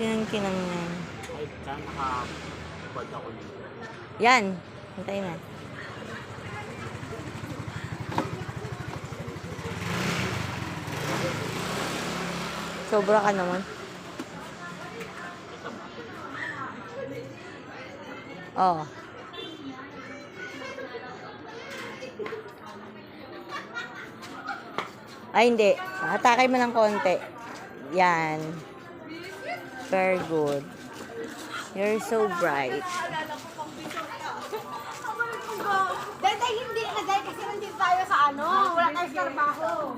Kinang-kinang yan. Ay, saan nakabad ako dito? Yan. Hintay na. Sobra ka naman. Oh. Ay, hindi. Hatakay mo ng konti. Yan. Very good. You're so bright. Dahil hindi na dahil kasi nandito tayo sa ano, wala tayong trabaho.